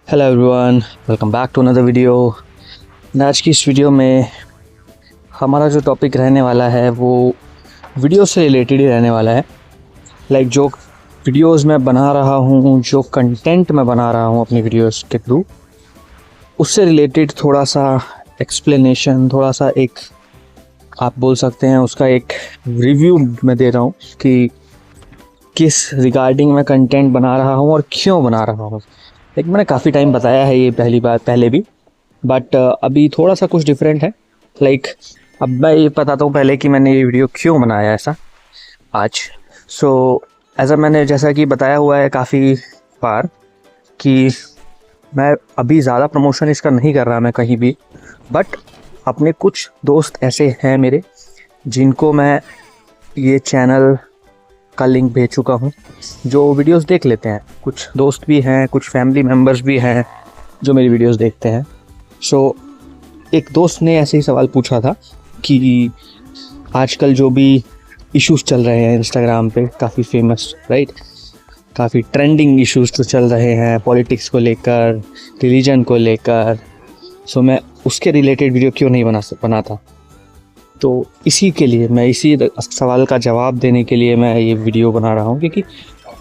Hello everyone, welcome back to another video. आज की इस वीडियो में हमारा जो टॉपिक रहने वाला है वो वीडियो से रिलेटेड ही रहने वाला है। जो वीडियोस मैं बना रहा हूँ, जो कंटेंट मैं बना रहा हूँ अपनी वीडियोस के थ्रू, उससे रिलेटेड थोड़ा सा एक्सप्लेनेशन, थोड़ा सा एक आप बोल सकते हैं उसका एक रिव्यू मैं दे रहा हूँ कि किस रिगार्डिंग मैं कंटेंट बना रहा हूँ और क्यों बना रहा हूँ। मैंने काफ़ी टाइम बताया है ये पहली बार पहले भी, बट अभी थोड़ा सा कुछ डिफरेंट है। अब मैं ये बताता हूँ पहले कि मैंने ये वीडियो क्यों बनाया ऐसा आज। मैंने जैसा कि बताया हुआ है काफ़ी बार कि मैं अभी ज़्यादा प्रमोशन इसका नहीं कर रहा मैं कहीं भी, बट अपने कुछ दोस्त ऐसे हैं मेरे जिनको मैं ये चैनल का लिंक भेज चुका हूँ, जो वीडियोस देख लेते हैं। कुछ दोस्त भी हैं, कुछ फैमिली मेम्बर्स भी हैं जो मेरी वीडियोस देखते हैं। एक दोस्त ने ऐसे ही सवाल पूछा था कि आजकल जो भी इश्यूज चल रहे हैं इंस्टाग्राम पे, काफ़ी फेमस काफ़ी ट्रेंडिंग इश्यूज जो चल रहे हैं पॉलिटिक्स को लेकर, रिलीजन को लेकर, मैं उसके रिलेटेड वीडियो क्यों नहीं बनाता। तो इसी के लिए मैं इसी सवाल का जवाब देने के लिए मैं ये वीडियो बना रहा हूँ, क्योंकि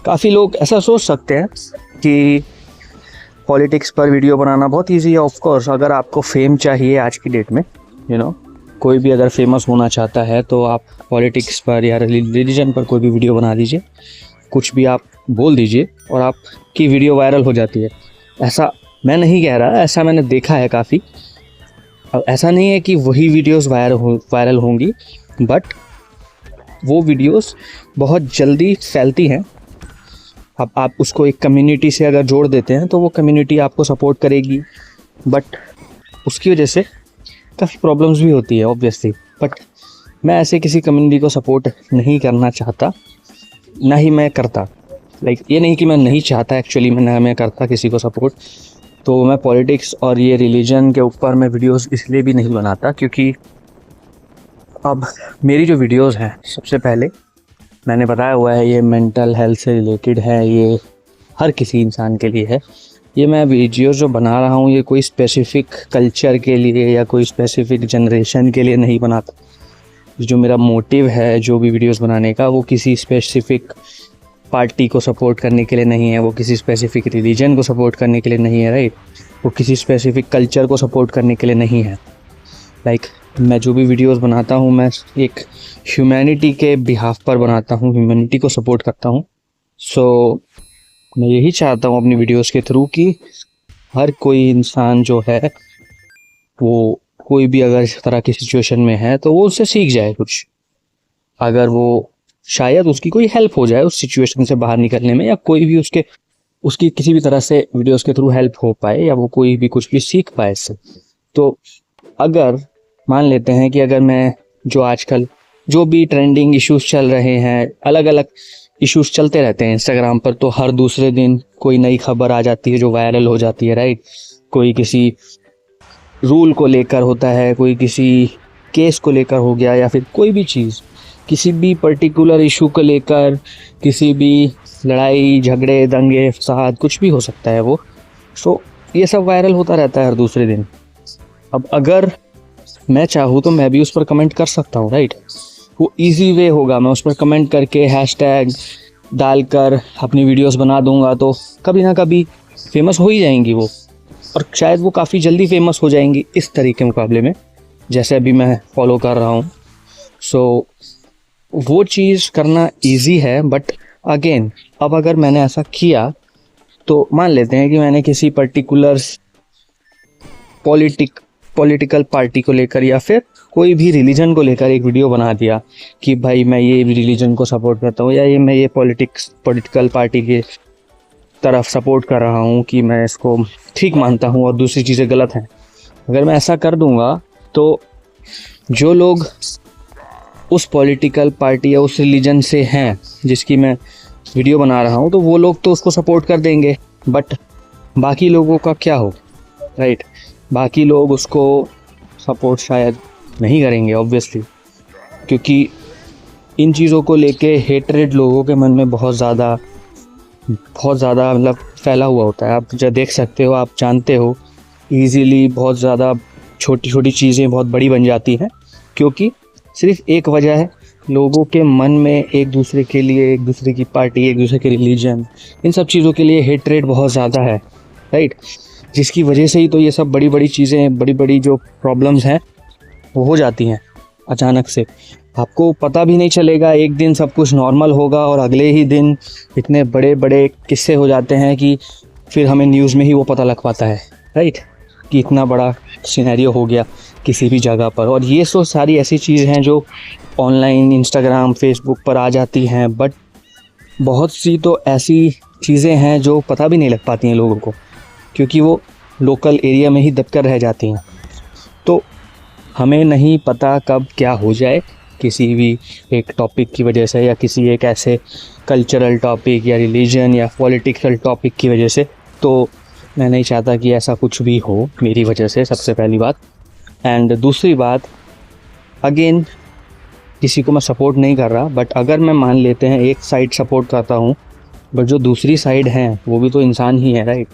काफ़ी लोग ऐसा सोच सकते हैं कि पॉलिटिक्स पर वीडियो बनाना बहुत इजी है। ऑफ कोर्स, अगर आपको फेम चाहिए आज की डेट में, कोई भी अगर फेमस होना चाहता है तो आप पॉलिटिक्स पर या रिलीजन पर कोई भी वीडियो बना दीजिए, कुछ भी आप बोल दीजिए और आपकी वीडियो वायरल हो जाती है। ऐसा मैं नहीं कह रहा, ऐसा मैंने देखा है काफ़ी। अब ऐसा नहीं है कि वही वीडियोस वायरल होंगी, बट वो वीडियोस बहुत जल्दी फैलती हैं। अब आप उसको एक कम्युनिटी से अगर जोड़ देते हैं तो वो कम्युनिटी आपको सपोर्ट करेगी, बट उसकी वजह से काफ़ी प्रॉब्लम्स भी होती है ऑब्वियसली। बट मैं ऐसे किसी कम्युनिटी को सपोर्ट नहीं करना चाहता, ना ही मैं करता। ये नहीं कि मैं नहीं चाहता, एक्चुअली मैं करता किसी को सपोर्ट। तो मैं पॉलिटिक्स और ये रिलीजन के ऊपर मैं वीडियोस इसलिए भी नहीं बनाता क्योंकि अब मेरी जो वीडियोस हैं, सबसे पहले मैंने बताया हुआ है ये मेंटल हेल्थ से रिलेटेड है, ये हर किसी इंसान के लिए है। ये मैं वीडियोस जो बना रहा हूँ ये कोई स्पेसिफिक कल्चर के लिए या कोई स्पेसिफिक जनरेशन के लिए नहीं बनाता। जो मेरा मोटिव है जो भी वीडियोस बनाने का, वो किसी स्पेसिफिक पार्टी को सपोर्ट करने के लिए नहीं है, वो किसी स्पेसिफिक रिलीजन को सपोर्ट करने के लिए नहीं है, वो किसी स्पेसिफिक कल्चर को सपोर्ट करने के लिए नहीं है। मैं जो भी वीडियोस बनाता हूँ मैं एक ह्यूमैनिटी के बिहाफ पर बनाता हूँ, ह्यूमैनिटी को सपोर्ट करता हूँ। मैं यही चाहता हूँ अपनी वीडियोस के थ्रू कि हर कोई इंसान जो है वो कोई भी अगर इस तरह की सिचुएशन में है तो वो उससे सीख जाए कुछ, अगर वो शायद उसकी कोई हेल्प हो जाए उस सिचुएशन से बाहर निकलने में, या कोई भी उसकी किसी भी तरह से वीडियोस के थ्रू हेल्प हो पाए, या वो कोई भी कुछ भी सीख पाए इससे। तो अगर मान लेते हैं कि अगर मैं जो आजकल जो भी ट्रेंडिंग इश्यूज चल रहे हैं, अलग अलग इश्यूज चलते रहते हैं इंस्टाग्राम पर, तो हर दूसरे दिन कोई नई खबर आ जाती है जो वायरल हो जाती है, कोई किसी रूल को लेकर होता है, कोई किसी केस को लेकर हो गया, या फिर कोई भी चीज़, किसी भी पर्टिकुलर इशू को लेकर, किसी भी लड़ाई झगड़े दंगे फसाद कुछ भी हो सकता है वो। ये सब वायरल होता रहता है हर दूसरे दिन। अब अगर मैं चाहूँ तो मैं भी उस पर कमेंट कर सकता हूँ, वो इजी वे होगा, मैं उस पर कमेंट करके हैशटैग डालकर अपनी वीडियोस बना दूंगा तो कभी ना कभी फेमस हो ही जाएंगी वो, और शायद वो काफ़ी जल्दी फेमस हो जाएंगी इस तरीके मुकाबले में जैसे अभी मैं फॉलो कर रहा हूँ। वो चीज़ करना इजी है, बट अगेन अब अगर मैंने ऐसा किया तो मान लेते हैं कि मैंने किसी पर्टिकुलर पॉलिटिकल पार्टी को लेकर या फिर कोई भी रिलीजन को लेकर एक वीडियो बना दिया कि भाई मैं ये रिलीजन को सपोर्ट करता हूँ, या मैं ये पॉलिटिकल पार्टी के तरफ सपोर्ट कर रहा हूँ कि मैं इसको ठीक मानता हूँ और दूसरी चीज़ें गलत हैं। अगर मैं ऐसा कर दूँगा तो जो लोग उस पॉलिटिकल पार्टी या उस रिलीजन से हैं जिसकी मैं वीडियो बना रहा हूँ, तो वो लोग तो उसको सपोर्ट कर देंगे, बट बाकी लोगों का क्या हो, बाकी लोग उसको सपोर्ट शायद नहीं करेंगे ऑब्वियसली, क्योंकि इन चीज़ों को लेके हेट्रेड लोगों के मन में बहुत ज़्यादा फैला हुआ होता है। आप जो देख सकते हो, आप जानते हो, ईज़िली बहुत ज़्यादा छोटी छोटी चीज़ें बहुत बड़ी बन जाती हैं, क्योंकि सिर्फ एक वजह है, लोगों के मन में एक दूसरे के लिए, एक दूसरे की पार्टी, एक दूसरे के रिलीजन, इन सब चीज़ों के लिए हेट्रेड बहुत ज़्यादा है, राइट। जिसकी वजह से ही तो ये सब बड़ी बड़ी चीज़ें, बड़ी बड़ी जो प्रॉब्लम्स हैं वो हो जाती हैं अचानक से। आपको पता भी नहीं चलेगा, एक दिन सब कुछ नॉर्मल होगा और अगले ही दिन इतने बड़े बड़े किस्से हो जाते हैं कि फिर हमें न्यूज़ में ही वो पता लग पाता है, राइट, कि इतना बड़ा सिनेरियो हो गया किसी भी जगह पर। और ये सो सारी ऐसी चीज़ हैं जो ऑनलाइन इंस्टाग्राम फेसबुक पर आ जाती हैं, बट बहुत सी तो ऐसी चीज़ें हैं जो पता भी नहीं लग पाती हैं लोगों को, क्योंकि वो लोकल एरिया में ही दबकर रह जाती हैं। तो हमें नहीं पता कब क्या हो जाए किसी भी एक टॉपिक की वजह से, या किसी एक ऐसे कल्चरल टॉपिक या रिलीजन या पॉलिटिकल टॉपिक की वजह से। तो मैं नहीं चाहता कि ऐसा कुछ भी हो मेरी वजह से, सबसे पहली बात। एंड दूसरी बात, अगेन किसी को मैं सपोर्ट नहीं कर रहा, बट अगर मैं मान लेते हैं एक साइड सपोर्ट करता हूँ, बट जो दूसरी साइड है वो भी तो इंसान ही है, राइट।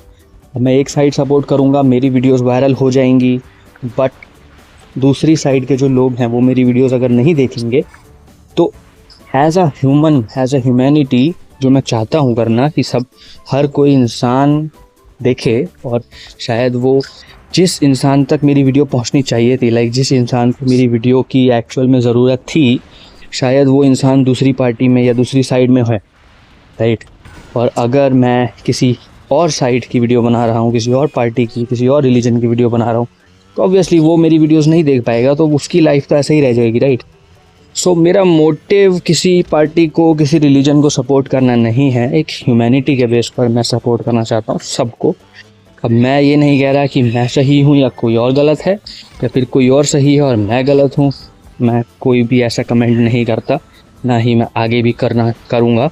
मैं एक साइड सपोर्ट करूँगा, मेरी वीडियोस वायरल हो जाएंगी, बट दूसरी साइड के जो लोग हैं वो मेरी वीडियोस अगर नहीं देखेंगे, तो as a human, as a humanity, जो मैं चाहता हूँ करना कि सब हर कोई इंसान देखे, और शायद वो जिस इंसान तक मेरी वीडियो पहुँचनी चाहिए थी, लाइक जिस इंसान को मेरी वीडियो की एक्चुअल में ज़रूरत थी, शायद वो इंसान दूसरी पार्टी में या दूसरी साइड में है, राइट। और अगर मैं किसी और साइड की वीडियो बना रहा हूँ, किसी और पार्टी की, किसी और रिलीजन की वीडियो बना रहा हूँ, तो ऑब्वियसली वो मेरी वीडियोस नहीं देख पाएगा, तो उसकी लाइफ तो ऐसे ही रह जाएगी, राइट। सो मेरा मोटिव किसी पार्टी को, किसी रिलीजन को सपोर्ट करना नहीं है, एक ह्यूमैनिटी के बेस पर मैं सपोर्ट करना चाहता हूँ सबको। अब मैं ये नहीं कह रहा कि मैं सही हूँ या कोई और गलत है, या फिर कोई और सही है और मैं गलत हूँ। मैं कोई भी ऐसा कमेंट नहीं करता, ना ही मैं आगे भी करूँगा।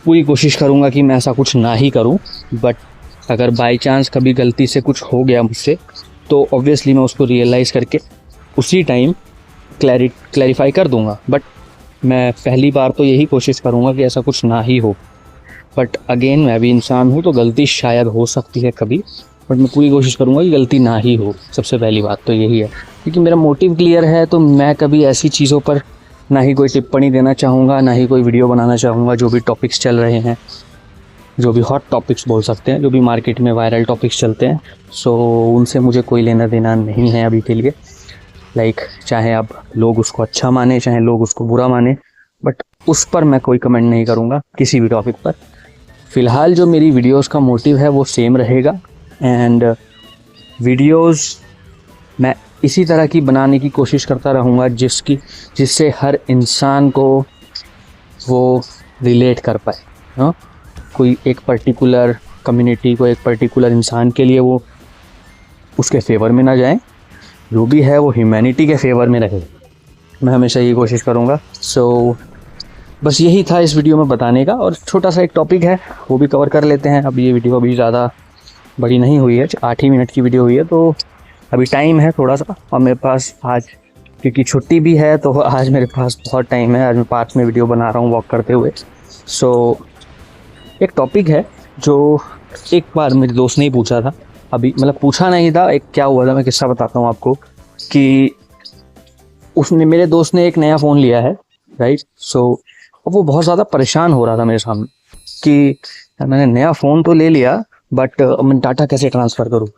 पूरी कोशिश करूँगा कि मैं ऐसा कुछ ना ही करूँ, बट अगर बाई चांस कभी गलती से कुछ हो गया मुझसे, तो ऑब्वियसली मैं उसको रियलाइज़ करके उसी टाइम क्लैरिफाई कर दूँगा। बट मैं पहली बार तो यही कोशिश करूँगा कि ऐसा कुछ ना ही हो। बट अगेन मैं भी इंसान हूँ, तो गलती शायद हो सकती है कभी, बट मैं पूरी कोशिश करूँगा कि गलती ना ही हो। सबसे पहली बात तो यही है, क्योंकि मेरा मोटिव क्लियर है। तो मैं कभी ऐसी चीज़ों पर ना ही कोई टिप्पणी देना चाहूँगा, ना ही कोई वीडियो बनाना चाहूँगा। जो भी टॉपिक्स चल रहे हैं, जो भी हॉट टॉपिक्स बोल सकते हैं, जो भी मार्केट में वायरल टॉपिक्स चलते हैं, सो उनसे मुझे कोई लेना देना नहीं है अभी के लिए। लाइक चाहे अब लोग उसको अच्छा माने, चाहे लोग उसको बुरा माने, बट उस पर मैं कोई कमेंट नहीं करूँगा किसी भी टॉपिक पर। फ़िलहाल जो मेरी वीडियोस का मोटिव है वो सेम रहेगा, एंड वीडियोस मैं इसी तरह की बनाने की कोशिश करता रहूँगा जिससे हर इंसान को वो रिलेट कर पाए। हाँ, कोई एक पर्टिकुलर कम्युनिटी को, एक पर्टिकुलर इंसान के लिए वो उसके फेवर में ना जाए, जो भी है वो ह्यूमैनिटी के फेवर में रहे। मैं हमेशा ये कोशिश करूँगा। सो बस यही था इस वीडियो में बताने का, और छोटा सा एक टॉपिक है वो भी कवर कर लेते हैं। अब ये वीडियो अभी ज़्यादा बड़ी नहीं हुई है, 8 ही मिनट की वीडियो हुई है, तो अभी टाइम है थोड़ा सा, और मेरे पास आज क्योंकि छुट्टी भी है, तो आज मेरे पास बहुत टाइम है। आज मैं पार्क में वीडियो बना रहा हूँ वॉक करते हुए। सो एक टॉपिक है जो एक बार मेरे दोस्त ने ही पूछा था, अभी मतलब पूछा नहीं था, एक क्या हुआ था मैं किस्सा बताता हूँ आपको। कि मेरे दोस्त ने एक नया फ़ोन लिया है, राइट। सो वो बहुत ज़्यादा परेशान हो रहा था मेरे सामने कि मैंने नया फ़ोन तो ले लिया, बट मैं डाटा कैसे ट्रांसफ़र करूँ।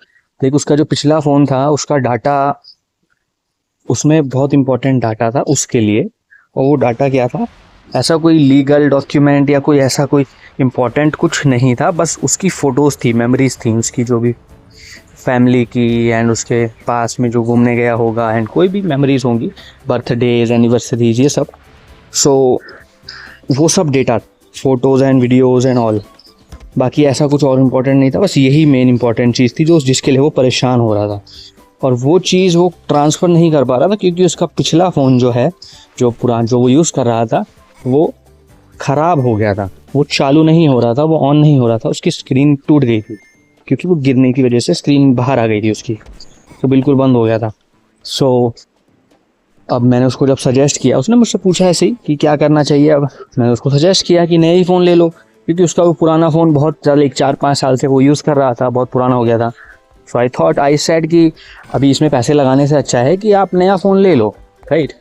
देख, उसका जो पिछला फ़ोन था उसका डाटा, उसमें बहुत इंपॉर्टेंट डाटा था उसके लिए, और वो डाटा क्या था, ऐसा कोई लीगल डॉक्यूमेंट या कोई ऐसा कोई इम्पोर्टेंट कुछ नहीं था, बस उसकी फ़ोटोज़ थी, मेमोरीज़ थी उसकी, जो भी फैमिली की, एंड उसके पास में जो घूमने गया होगा, एंड कोई भी मेमोरीज़ होंगी, बर्थडेज, एनिवर्सरीज, ये सब। सो वो सब data, photos and videos and all, बाकी ऐसा कुछ और इम्पोर्टेंट नहीं था। बस यही मेन इंपॉर्टेंट चीज़ थी जिसके लिए वो परेशान हो रहा था, और वो चीज़ वो ट्रांसफ़र नहीं कर पा रहा था क्योंकि उसका पिछला फ़ोन जो है, जो वो यूज़ कर रहा था, वो ख़राब हो गया था, वो चालू नहीं हो रहा था, वो ऑन नहीं हो रहा था, उसकी स्क्रीन टूट गई थी क्योंकि वो गिरने की वजह से स्क्रीन बाहर आ गई थी उसकी, तो बिल्कुल बंद हो गया था। सो अब मैंने उसको जब सजेस्ट किया, उसने मुझसे पूछा ऐसे ही कि क्या करना चाहिए। अब मैंने उसको सजेस्ट किया कि नया ही फ़ोन ले लो, क्योंकि उसका वो पुराना फ़ोन बहुत ज़्यादा 4-5 साल से वो यूज़ कर रहा था, बहुत पुराना हो गया था। सो आई सेड कि अभी इसमें पैसे लगाने से अच्छा है कि आप नया फ़ोन ले लो, राइट।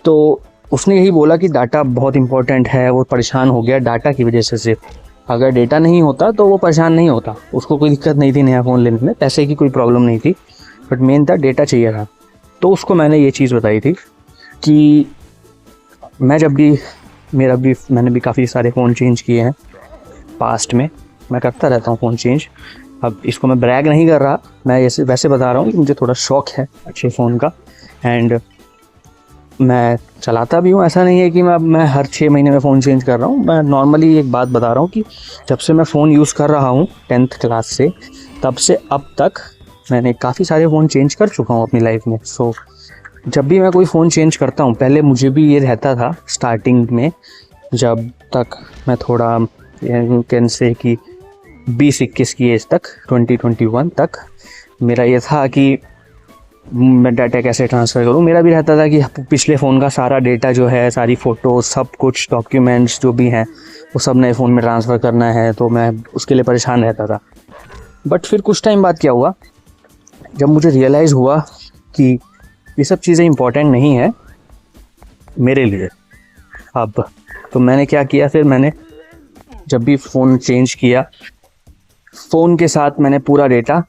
तो उसने यही बोला कि डाटा बहुत इंपॉर्टेंट है, वो परेशान हो गया डाटा की वजह से सिर्फ। अगर डेटा नहीं होता तो वो परेशान नहीं होता, उसको कोई दिक्कत नहीं थी नया फ़ोन लेने में, पैसे की कोई प्रॉब्लम नहीं थी, बट मेन था डेटा चाहिए था। तो उसको मैंने ये चीज़ बताई थी कि मैंने भी काफ़ी सारे फ़ोन चेंज किए हैं पास्ट में, मैं करता रहता हूँ फ़ोन चेंज। अब इसको मैं ब्रैग नहीं कर रहा, मैं वैसे बता रहा हूँ कि मुझे थोड़ा शौक़ है अच्छे फ़ोन का, एंड मैं चलाता भी हूँ। ऐसा नहीं है कि मैं हर 6 महीने में फ़ोन चेंज कर रहा हूँ। मैं नॉर्मली एक बात बता रहा हूँ कि जब से मैं फ़ोन यूज़ कर रहा हूँ 10th क्लास से, तब से अब तक मैंने काफ़ी सारे फ़ोन चेंज कर चुका हूँ अपनी लाइफ में। सो जब भी मैं कोई फ़ोन चेंज करता हूँ, पहले मुझे भी ये रहता था स्टार्टिंग में, जब तक मैं थोड़ा कैन से कि 20-21 की एज तक, 2021 तक मेरा ये था कि मैं डाटा कैसे ट्रांसफ़र करूँ। मेरा भी रहता था कि पिछले फ़ोन का सारा डेटा जो है, सारी फ़ोटोज़, सब कुछ डॉक्यूमेंट्स जो भी हैं, वो सब नए फ़ोन में ट्रांसफ़र करना है, तो मैं उसके लिए परेशान रहता था। बट फिर कुछ टाइम बाद क्या हुआ, जब मुझे रियलाइज़ हुआ कि ये सब चीज़ें इम्पॉर्टेंट नहीं है मेरे लिए अब, तो मैंने क्या किया, फिर मैंने जब भी फ़ोन चेंज किया, फ़ोन के साथ मैंने पूरा डेटा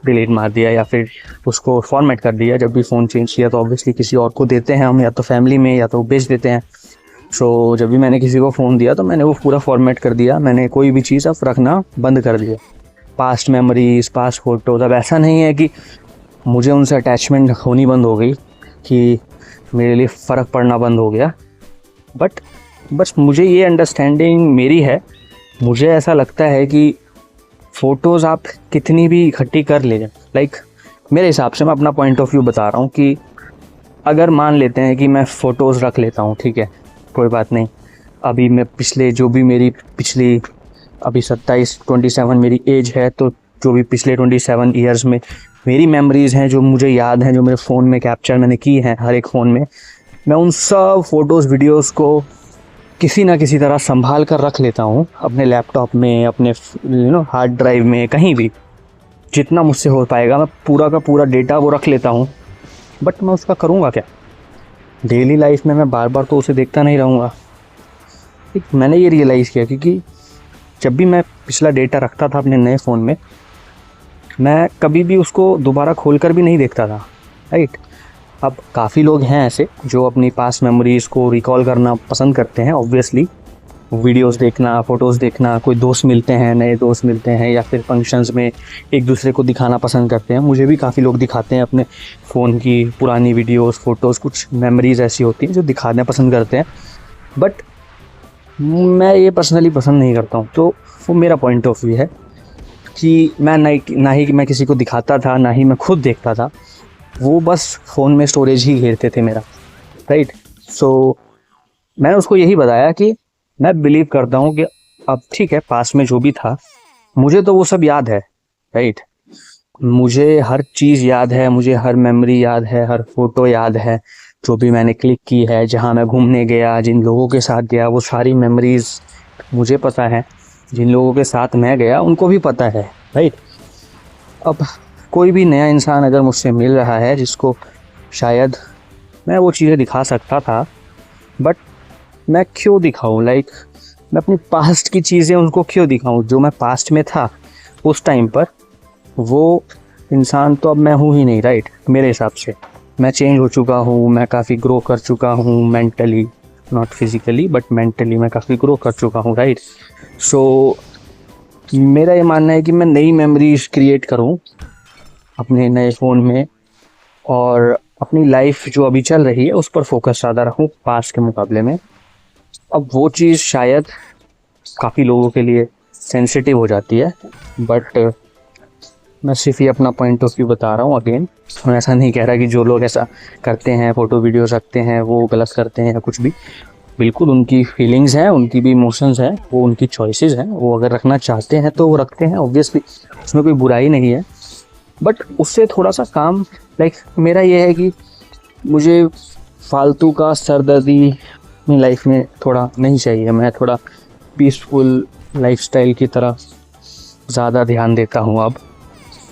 डिलीट मार दिया या फिर उसको फॉर्मेट कर दिया। जब भी फ़ोन चेंज किया तो ऑब्वियसली किसी और को देते हैं हम, या तो फैमिली में, या तो बेच देते हैं। सो जब भी मैंने किसी को फ़ोन दिया तो मैंने वो पूरा फॉर्मेट कर दिया। मैंने कोई भी चीज़ अब रखना बंद कर दिया, पास्ट मेमोरीज़, पास्ट फ़ोटोज़। अब ऐसा नहीं है कि मुझे उनसे अटैचमेंट होनी बंद हो गई, कि मेरे लिए फ़र्क पड़ना बंद हो गया, बट बस मुझे ये अंडरस्टैंडिंग मेरी है, मुझे ऐसा लगता है कि फ़ोटोज़ आप कितनी भी इकट्ठी कर ले, लाइक मेरे हिसाब से, मैं अपना पॉइंट ऑफ व्यू बता रहा हूँ कि अगर मान लेते हैं कि मैं फ़ोटोज़ रख लेता हूँ, ठीक है, कोई बात नहीं, अभी मैं पिछले जो भी मेरी पिछली अभी 27 मेरी एज है, तो जो भी पिछले 27 ईयर्स में मेरी मेमोरीज़ हैं, जो मुझे याद हैं, जो मेरे फ़ोन में कैप्चर मैंने की हैं हर एक फ़ोन में, मैं उन सब फ़ोटोज़ वीडियोज़ को किसी ना किसी तरह संभाल कर रख लेता हूँ अपने लैपटॉप में, अपने हार्ड ड्राइव में, कहीं भी जितना मुझसे हो पाएगा मैं पूरा का पूरा डेटा वो रख लेता हूँ। बट मैं उसका करूँगा क्या? डेली लाइफ में मैं बार बार तो उसे देखता नहीं रहूँगा। मैंने ये रियलाइज़ किया, क्योंकि जब भी मैं पिछला डेटा रखता था अपने नए फ़ोन में, मैं कभी भी उसको दोबारा खोल कर भी नहीं देखता था, राइट। अब काफ़ी लोग हैं ऐसे जो अपनी पास्ट मेमोरीज़ को रिकॉल करना पसंद करते हैं, ऑब्वियसली वीडियोस देखना, फ़ोटोज़ देखना, कोई दोस्त मिलते हैं, नए दोस्त मिलते हैं, या फिर फंक्शंस में एक दूसरे को दिखाना पसंद करते हैं। मुझे भी काफ़ी लोग दिखाते हैं अपने फ़ोन की पुरानी वीडियोस, फ़ोटोज़, कुछ मेमोरीज़ ऐसी होती हैं जो दिखाना पसंद करते हैं, बट मैं ये पर्सनली पसंद नहीं करता हूँ। तो वो मेरा पॉइंट ऑफ व्यू है कि मैं ना ही मैं किसी को दिखाता था, ना ही मैं खुद देखता था, वो बस फ़ोन में स्टोरेज ही घेरते थे मेरा, राइट। सो मैंने उसको यही बताया कि मैं बिलीव करता हूँ कि अब ठीक है, पास में जो भी था मुझे तो वो सब याद है, राइट। मुझे हर चीज़ याद है, मुझे हर मेमोरी याद है, हर फ़ोटो याद है, जो भी मैंने क्लिक की है, जहाँ मैं घूमने गया, जिन लोगों के साथ गया, वो सारी मेमोरीज़ मुझे पता है। जिन लोगों के साथ मैं गया उनको भी पता है, राइट। अब कोई भी नया इंसान अगर मुझसे मिल रहा है, जिसको शायद मैं वो चीज़ें दिखा सकता था, बट मैं क्यों दिखाऊं? लाइक मैं अपनी पास्ट की चीज़ें उनको क्यों दिखाऊं? जो मैं पास्ट में था उस टाइम पर, वो इंसान तो अब मैं हूँ ही नहीं, राइट। मेरे हिसाब से मैं चेंज हो चुका हूँ, मैं काफ़ी ग्रो कर चुका हूँ mentally, not physically but mentally मैं काफ़ी ग्रो कर चुका हूँ, राइट। सो मेरा ये मानना है कि मैं नई मेमोरीज क्रिएट करूँ अपने नए फ़ोन में, और अपनी लाइफ जो अभी चल रही है उस पर फोकस ज़्यादा रखूँ पास्ट के मुकाबले में। अब वो चीज़ शायद काफ़ी लोगों के लिए सेंसिटिव हो जाती है, बट मैं सिर्फ ये अपना पॉइंट ऑफ व्यू बता रहा हूँ। अगेन मैं ऐसा नहीं कह रहा कि जो लोग ऐसा करते हैं, फ़ोटो वीडियोस रखते हैं, वो गलत करते हैं या कुछ भी। बिल्कुल उनकी फीलिंग्स हैं, उनकी भी इमोशंस हैं, वो उनकी चॉइसेस हैं, वो अगर रखना चाहते हैं तो वो रखते हैं, ऑब्वियसली उसमें कोई बुराई नहीं है। बट उससे थोड़ा सा काम, लाइक मेरा ये है कि मुझे फालतू का सरदर्दी अपनी लाइफ में थोड़ा नहीं चाहिए। मैं थोड़ा पीसफुल लाइफस्टाइल की तरफ ज़्यादा ध्यान देता हूँ अब।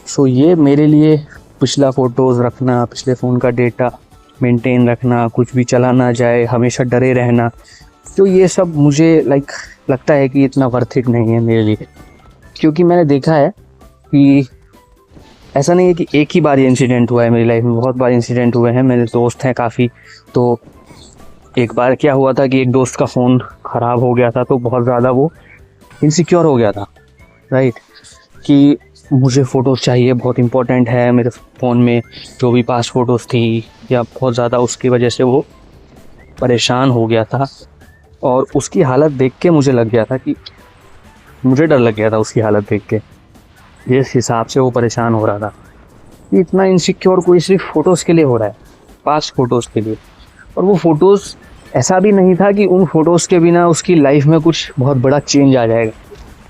सो ये मेरे लिए पिछला फ़ोटोज़ रखना, पिछले फ़ोन का डेटा मेंटेन रखना, कुछ भी चला ना जाए, हमेशा डरे रहना, तो ये सब मुझे लगता है कि इतना वर्थ इट नहीं है मेरे लिए। क्योंकि मैंने देखा है कि ऐसा नहीं है कि एक ही बार ये इंसिडेंट हुआ है मेरी लाइफ में, बहुत बार इंसिडेंट हुए हैं। मेरे दोस्त हैं काफ़ी, तो एक बार क्या हुआ था कि एक दोस्त का फ़ोन ख़राब हो गया था, तो बहुत ज़्यादा वो इनसिक्योर हो गया था, राइट, कि मुझे फ़ोटोज़ चाहिए, बहुत इम्पोर्टेंट है मेरे फ़ोन में जो भी पास फ़ोटोज़ थी, या बहुत ज़्यादा उसकी वजह से वो परेशान हो गया था। और उसकी हालत देख के मुझे लग गया था कि मुझे डर लग गया था उसकी हालत देख के, जिस हिसाब से वो परेशान हो रहा था कि इतना इनसिक्योर कोई सिर्फ फ़ोटोज़ के लिए हो रहा है, पास फ़ोटोज़ के लिए। और वो फ़ोटोज़ ऐसा भी नहीं था कि उन फ़ोटोज़ के बिना उसकी लाइफ में कुछ बहुत बड़ा चेंज आ जाएगा।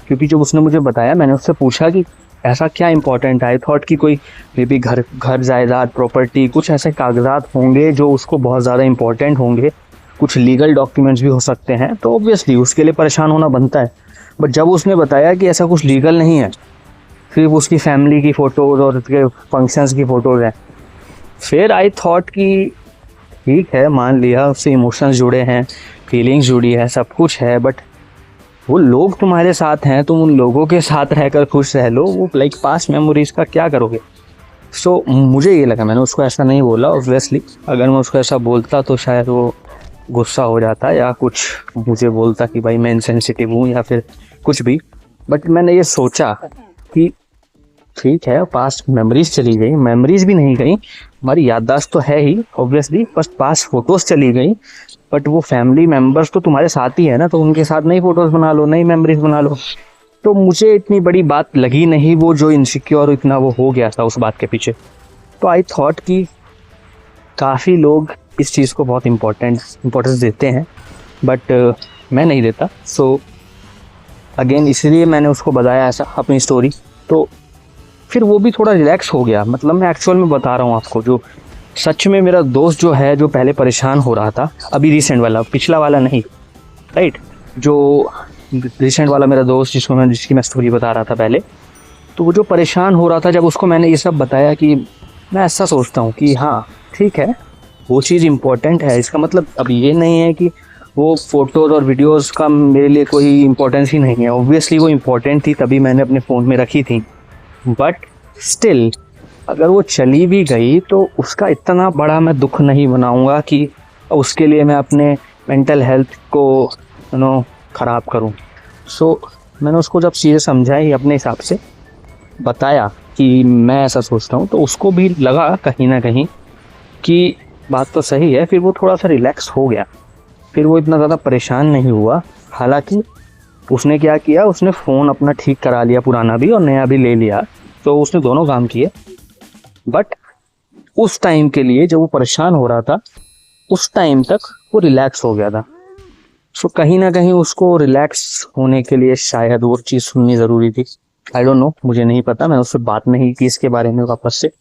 क्योंकि जब उसने मुझे बताया, मैंने उससे पूछा कि ऐसा क्या इम्पोर्टेंट है। आई थॉट कि कोई मे बी घर जायदाद, प्रॉपर्टी, कुछ ऐसे कागजात होंगे जो उसको बहुत ज़्यादा इम्पोर्टेंट होंगे, कुछ लीगल डॉक्यूमेंट्स भी हो सकते हैं, तो ऑब्वियसली उसके लिए परेशान होना बनता है। बट जब उसने बताया कि ऐसा कुछ लीगल नहीं है, सिर्फ उसकी फैमिली की फ़ोटोज़ और उसके फंक्शंस की फ़ोटोज़ हैं, फिर आई थॉट कि ठीक है, मान लिया उससे इमोशंस जुड़े हैं, फीलिंग्स जुड़ी है, सब कुछ है, बट वो लोग तुम्हारे साथ हैं, तुम उन लोगों के साथ रहकर खुश रह लो, वो पास्ट मेमोरीज़ का क्या करोगे। सो मुझे ये लगा, मैंने उसको ऐसा नहीं बोला ऑब्वियसली। अगर मैं उसको ऐसा बोलता तो शायद वो गुस्सा हो जाता या कुछ मुझे बोलता कि भाई मैं इनसेंसिटिव हूँ या फिर कुछ भी। बट मैंने ये सोचा कि ठीक है, पास्ट मेमोरीज चली गई, मेमोरीज भी नहीं गई, हमारी याददाश्त तो है ही ऑब्वियसली, बस पास्ट फोटोज़ चली गई, बट वो फैमिली मेम्बर्स तो तुम्हारे साथ ही है ना, तो उनके साथ नई फ़ोटोज़ बना लो, नई मेमोरीज बना लो। तो मुझे इतनी बड़ी बात लगी नहीं वो, जो इनसिक्योर इतना वो हो गया था उस बात के पीछे। तो आई थॉट कि काफ़ी लोग इस चीज़ को बहुत इम्पोर्टेंस देते हैं, बट मैं नहीं देता। सो अगेन इसलिए मैंने उसको बताया ऐसा अपनी स्टोरी, तो फिर वो भी थोड़ा रिलैक्स हो गया। मतलब मैं एक्चुअल में बता रहा हूँ आपको, जो सच में मेरा दोस्त जो है, जो पहले परेशान हो रहा था, अभी रिसेंट वाला, पिछला वाला नहीं, राइट, जो रिसेंट वाला मेरा दोस्त जिसकी मैं स्टोरी बता रहा था पहले, तो वो जो परेशान हो रहा था, जब उसको मैंने ये सब बताया कि मैं ऐसा सोचता हूँ कि हाँ ठीक है, वो चीज़ इम्पोर्टेंट है, इसका मतलब अब ये नहीं है कि वो फ़ोटोज़ और वीडियोज़ का मेरे लिए कोई इम्पोर्टेंस ही नहीं है। ऑब्वियसली वो इम्पोर्टेंट थी, तभी मैंने अपने फ़ोन में रखी थी, बट स्टिल अगर वो चली भी गई तो उसका इतना बड़ा मैं दुख नहीं बनाऊंगा कि उसके लिए मैं अपने मेंटल हेल्थ को ख़राब करूं। सो मैंने उसको जब चीज़ें समझाई, अपने हिसाब से बताया कि मैं ऐसा सोचता हूं, तो उसको भी लगा कहीं ना कहीं कि बात तो सही है। फिर वो थोड़ा सा रिलैक्स हो गया, फिर वो इतना ज़्यादा परेशान नहीं हुआ। हालांकि उसने क्या किया, उसने फ़ोन अपना ठीक करा लिया, पुराना भी और नया भी ले लिया, तो उसने दोनों काम किए। बट उस टाइम के लिए जब वो परेशान हो रहा था, उस टाइम तक वो रिलैक्स हो गया था। सो कहीं ना कहीं उसको रिलैक्स होने के लिए शायद वो चीज़ सुननी ज़रूरी थी। आई डोंट नो, मुझे नहीं पता, मैंने उससे बात नहीं की इसके बारे में वापस से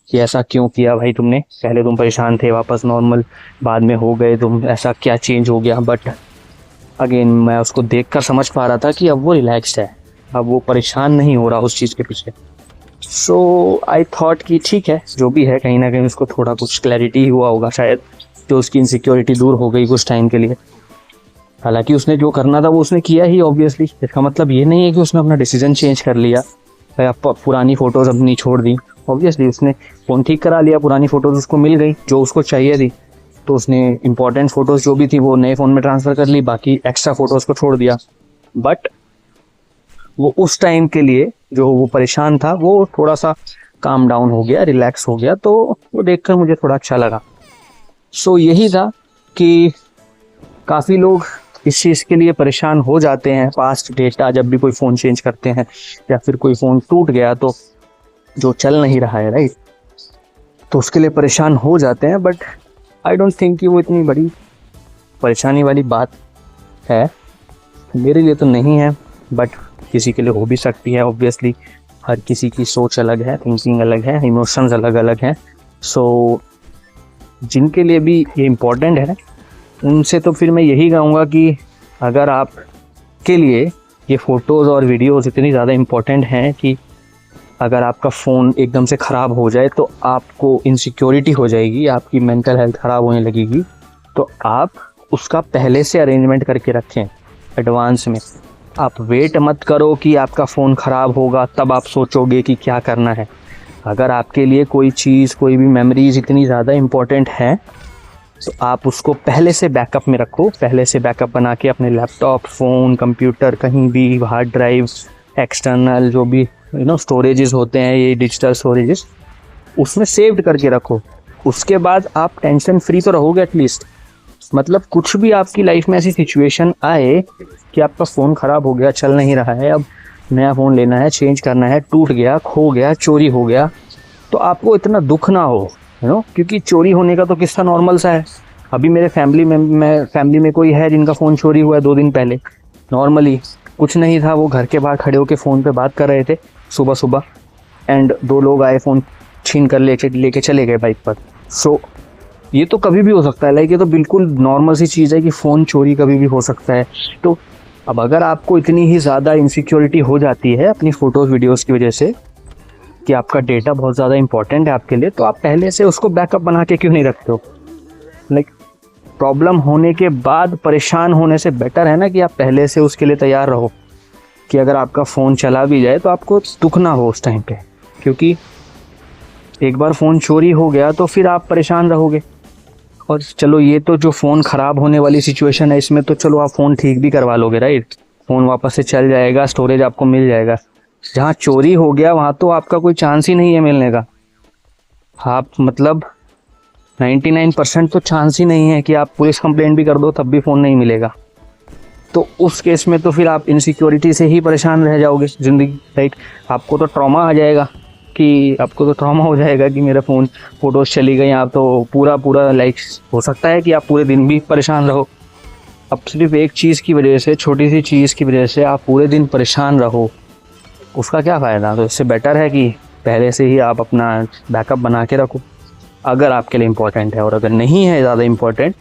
कि ऐसा क्यों किया भाई तुमने, पहले तुम परेशान थे, वापस नॉर्मल बाद में हो गए तुम, ऐसा क्या चेंज हो गया। बट अगेन मैं उसको देखकर समझ पा रहा था कि अब वो रिलैक्स्ड है, अब वो परेशान नहीं हो रहा उस चीज़ के पीछे। सो आई थॉट कि ठीक है, जो भी है, कहीं ना कहीं उसको थोड़ा कुछ क्लैरिटी हुआ होगा शायद, जो उसकी इनसिक्योरिटी दूर हो गई कुछ टाइम के लिए। हालांकि उसने जो करना था वो उसने किया ही ऑब्वियसली, इसका मतलब ये नहीं है कि उसने अपना डिसीजन चेंज कर लिया या पुरानी फ़ोटोज़ अपनी छोड़ दी। ऑब्वियसली उसने फ़ोन ठीक करा लिया, पुरानी फ़ोटोज़ उसको मिल गई जो उसको चाहिए थी, तो उसने इंपॉर्टेंट फ़ोटोज़ जो भी थी वो नए फ़ोन में ट्रांसफ़र कर ली, बाकी एक्स्ट्रा फ़ोटोज़ को छोड़ दिया। बट वो उस टाइम के लिए जो वो परेशान था, वो थोड़ा सा काम डाउन हो गया, रिलैक्स हो गया, तो वो देखकर मुझे थोड़ा अच्छा लगा। सो यही था कि काफ़ी लोग इस चीज़ के लिए परेशान हो जाते हैं, पास्ट डेटा जब भी कोई फ़ोन चेंज करते हैं या फिर कोई फ़ोन टूट गया तो जो चल नहीं रहा है, राइट, तो उसके लिए परेशान हो जाते हैं। बट आई डोंट थिंक कि वो इतनी बड़ी परेशानी वाली बात है, मेरे लिए तो नहीं है, बट किसी के लिए हो भी सकती है। ऑब्वियसली हर किसी की सोच अलग है, थिंकिंग अलग है, इमोशंस अलग अलग हैं। सो जिनके लिए भी ये इम्पोर्टेंट है, उनसे तो फिर मैं यही कहूँगा कि अगर आप आपके लिए ये फ़ोटोज़ और वीडियोज़ इतनी ज़्यादा इम्पोर्टेंट हैं कि अगर आपका फ़ोन एकदम से ख़राब हो जाए तो आपको इनसिक्योरिटी हो जाएगी, आपकी मेंटल हेल्थ ख़राब होने लगेगी। तो आप उसका पहले से अरेंजमेंट करके रखें एडवांस में। आप वेट मत करो कि आपका फ़ोन ख़राब होगा तब आप सोचोगे कि क्या करना है। अगर आपके लिए कोई चीज़, कोई भी मेमोरीज़ इतनी ज़्यादा इम्पोर्टेंट है तो आप उसको पहले से बैकअप में रखो। पहले से बैकअप बना के अपने लैपटॉप, फ़ोन, कंप्यूटर, कहीं भी हार्ड ड्राइव, एक्सटर्नल जो भी स्टोरेजेस होते हैं, ये डिजिटल स्टोरेजेस, उसमें सेव्ड करके रखो। उसके बाद आप टेंशन फ्री तो रहोगे एटलीस्ट। मतलब कुछ भी आपकी लाइफ में ऐसी सिचुएशन आए कि आपका फ़ोन ख़राब हो गया, चल नहीं रहा है, अब नया फ़ोन लेना है, चेंज करना है, टूट गया, खो गया, चोरी हो गया, तो आपको इतना दुख ना हो, क्योंकि चोरी होने का तो किस्सा नॉर्मल सा है। अभी मेरे फैमिली में कोई है जिनका फ़ोन चोरी हुआ है 2 दिन पहले। नॉर्मली कुछ नहीं था, वो घर के बाहर खड़े होकर फ़ोन पे बात कर रहे थे सुबह सुबह, एंड 2 लोग आए, फ़ोन छीन कर लेके चले गए बाइक पर। सो ये तो कभी भी हो सकता है, लाइक ये तो बिल्कुल नॉर्मल सी चीज़ है कि फ़ोन चोरी कभी भी हो सकता है। तो अब अगर आपको इतनी ही ज़्यादा इनसिक्योरिटी हो जाती है अपनी फ़ोटोज़ वीडियोज़ की वजह से कि आपका डेटा बहुत ज़्यादा इंपॉर्टेंट है आपके लिए, तो आप पहले से उसको बैकअप बना के क्यों नहीं रखते हो? लाइक प्रॉब्लम होने के बाद परेशान होने से बेटर है ना कि आप पहले से उसके लिए तैयार रहो कि अगर आपका फ़ोन चला भी जाए तो आपको दुख ना हो उस टाइम पे, क्योंकि एक बार फ़ोन चोरी हो गया तो फिर आप परेशान रहोगे। और चलो ये तो जो फ़ोन ख़राब होने वाली सिचुएशन है, इसमें तो चलो आप फ़ोन ठीक भी करवा लोगे, राइट? फ़ोन वापस से चल जाएगा, स्टोरेज आपको मिल जाएगा। जहाँ चोरी हो गया वहाँ तो आपका कोई चांस ही नहीं है मिलने का। आप मतलब 99% तो चांस ही नहीं है कि आप पुलिस कंप्लेंट भी कर दो तब भी फ़ोन नहीं मिलेगा। तो उस केस में तो फिर आप इनसिक्योरिटी से ही परेशान रह जाओगे ज़िंदगी, राइट? आपको तो ट्रॉमा हो जाएगा कि मेरा फ़ोन, फ़ोटोज़ चली गई। आप तो पूरा लाइक हो सकता है कि आप पूरे दिन भी परेशान रहो। अब सिर्फ एक चीज़ की वजह से, छोटी सी चीज़ की वजह से आप पूरे दिन परेशान रहो, उसका क्या फ़ायदा? तो इससे बेटर है कि पहले से ही आप अपना बैकअप बना के रखो अगर आपके लिए इम्पोर्टेंट है। और अगर नहीं है ज़्यादा इम्पोर्टेंट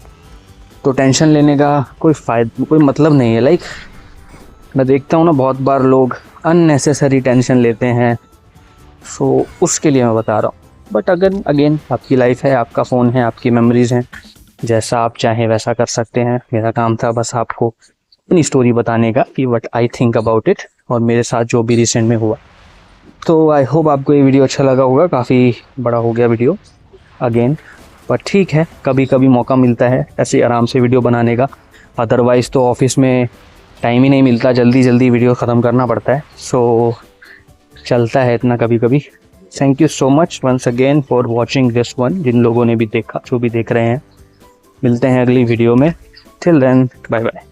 तो टेंशन लेने का कोई मतलब नहीं है। लाइक मैं देखता हूँ ना, बहुत बार लोग अननेसेसरी टेंशन लेते हैं, सो उसके लिए मैं बता रहा हूँ। बट अगर अगेन आपकी लाइफ है, आपका फ़ोन है, आपकी मेमोरीज़ हैं, जैसा आप चाहें वैसा कर सकते हैं। मेरा काम था बस आपको अपनी स्टोरी बताने का कि what I think about it, और मेरे साथ जो भी रिसेंट में हुआ। तो आई होप आपको ये वीडियो अच्छा लगा होगा। काफ़ी बड़ा हो गया वीडियो अगेन, पर ठीक है, कभी कभी मौका मिलता है ऐसे आराम से वीडियो बनाने का। अदरवाइज़ तो ऑफिस में टाइम ही नहीं मिलता, जल्दी वीडियो ख़त्म करना पड़ता है। सो चलता है इतना कभी कभी। Thank you so much once again for watching this one. जिन लोगों ने भी देखा, जो भी देख रहे हैं, मिलते हैं अगली वीडियो में। Till then, bye bye.